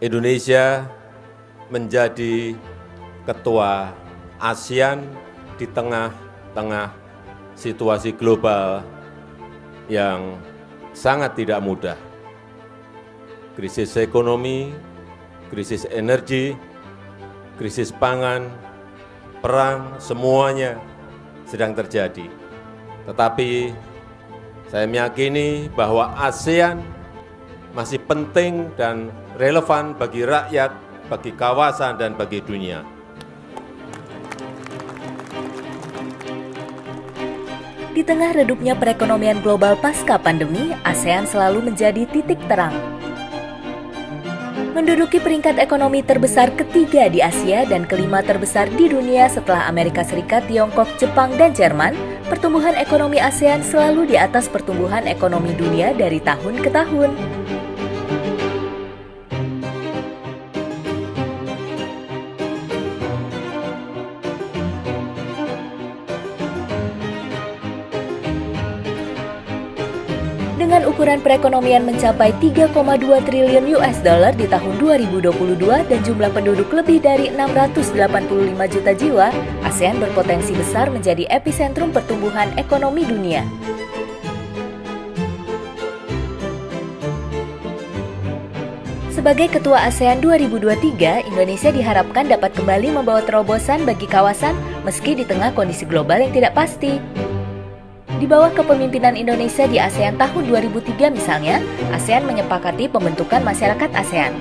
Indonesia menjadi ketua ASEAN di tengah-tengah situasi global yang sangat tidak mudah. Krisis ekonomi, krisis energi, krisis pangan, perang, semuanya sedang terjadi. Tetapi saya meyakini bahwa ASEAN masih penting dan relevan bagi rakyat, bagi kawasan, dan bagi dunia. Di tengah redupnya perekonomian global pasca pandemi, ASEAN selalu menjadi titik terang. Menduduki peringkat ekonomi terbesar ketiga di Asia dan kelima terbesar di dunia setelah Amerika Serikat, Tiongkok, Jepang, dan Jerman, pertumbuhan ekonomi ASEAN selalu di atas pertumbuhan ekonomi dunia dari tahun ke tahun. Dengan ukuran perekonomian mencapai 3,2 triliun US dollar di tahun 2022 dan jumlah penduduk lebih dari 685 juta jiwa, ASEAN berpotensi besar menjadi epicentrum pertumbuhan ekonomi dunia. Sebagai Ketua ASEAN 2023, Indonesia diharapkan dapat kembali membawa terobosan bagi kawasan meski di tengah kondisi global yang tidak pasti. Di bawah kepemimpinan Indonesia di ASEAN tahun 2003 misalnya, ASEAN menyepakati pembentukan masyarakat ASEAN.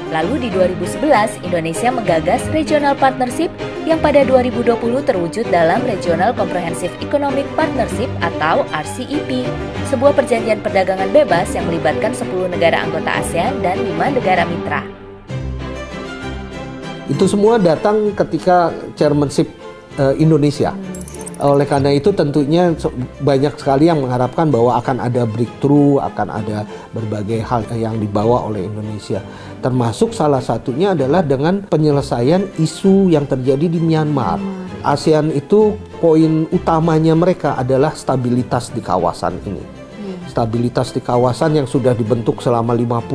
Lalu di 2011, Indonesia menggagas Regional Partnership yang pada 2020 terwujud dalam Regional Comprehensive Economic Partnership atau RCEP, sebuah perjanjian perdagangan bebas yang melibatkan 10 negara anggota ASEAN dan 5 negara mitra. Itu semua datang ketika chairmanship Indonesia. Oleh karena itu tentunya banyak sekali yang mengharapkan bahwa akan ada breakthrough, akan ada berbagai hal yang dibawa oleh Indonesia. Termasuk salah satunya adalah dengan penyelesaian isu yang terjadi di Myanmar. ASEAN itu poin utamanya mereka adalah stabilitas di kawasan ini. Stabilitas di kawasan yang sudah dibentuk selama 55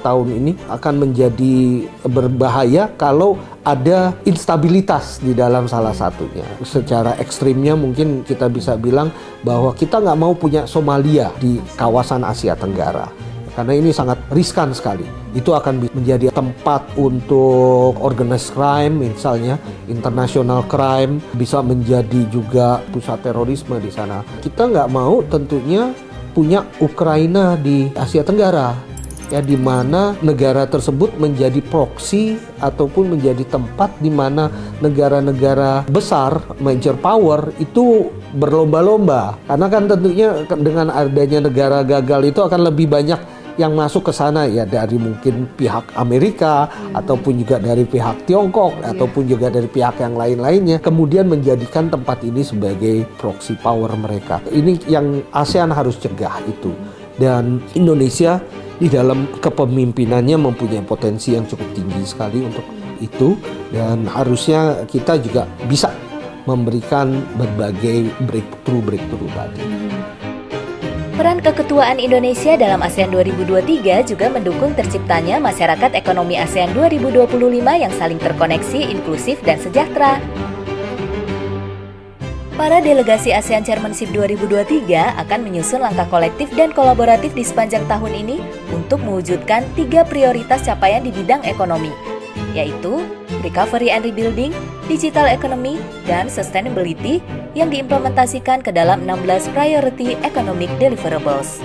tahun ini akan menjadi berbahaya kalau ada instabilitas di dalam salah satunya. Secara ekstrimnya mungkin kita bisa bilang bahwa kita nggak mau punya Somalia di kawasan Asia Tenggara. Karena ini sangat riskan sekali. Itu akan menjadi tempat untuk organized crime misalnya, international crime, bisa menjadi juga pusat terorisme di sana. Kita nggak mau tentunya punya Ukraina di Asia Tenggara, ya, di mana negara tersebut menjadi proksi ataupun menjadi tempat di mana negara-negara besar, major power itu berlomba-lomba. Karena kan tentunya dengan adanya negara gagal itu akan lebih banyak yang masuk ke sana, ya, dari mungkin pihak Amerika ataupun juga dari pihak Tiongkok ataupun juga dari pihak yang lain-lainnya, kemudian menjadikan tempat ini sebagai proxy power mereka. Ini yang ASEAN harus cegah itu. Dan Indonesia di dalam kepemimpinannya mempunyai potensi yang cukup tinggi sekali untuk itu, dan harusnya kita juga bisa memberikan berbagai breakthrough tadi. Peran keketuaan Indonesia dalam ASEAN 2023 juga mendukung terciptanya masyarakat ekonomi ASEAN 2025 yang saling terkoneksi, inklusif, dan sejahtera. Para delegasi ASEAN Chairmanship 2023 akan menyusun langkah kolektif dan kolaboratif di sepanjang tahun ini untuk mewujudkan 3 prioritas capaian di bidang ekonomi, yaitu recovery and rebuilding, digital economy, dan sustainability yang diimplementasikan ke dalam 16 priority economic deliverables.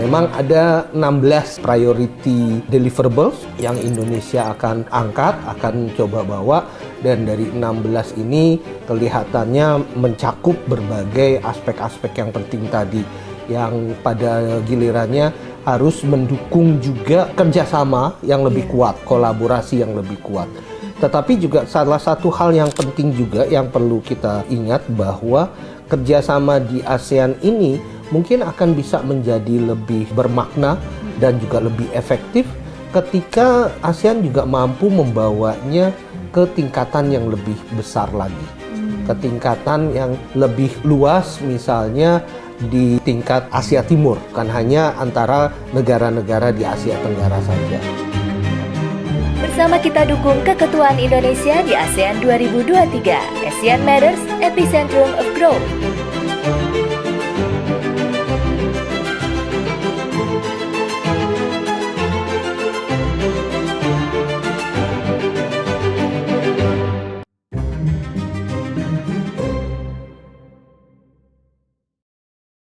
Memang ada 16 priority deliverables yang Indonesia akan angkat, akan coba bawa, dan dari 16 ini kelihatannya mencakup berbagai aspek-aspek yang penting tadi, yang pada gilirannya harus mendukung juga kerjasama yang lebih kuat, kolaborasi yang lebih kuat. Tetapi juga salah satu hal yang penting juga yang perlu kita ingat bahwa kerjasama di ASEAN ini mungkin akan bisa menjadi lebih bermakna dan juga lebih efektif ketika ASEAN juga mampu membawanya ke tingkatan yang lebih besar lagi, ke tingkatan yang lebih luas, misalnya di tingkat Asia Timur, bukan hanya antara negara-negara di Asia Tenggara saja. Bersama kita dukung keketuaan Indonesia di ASEAN 2023. ASEAN Matters, Epicentrum of Growth.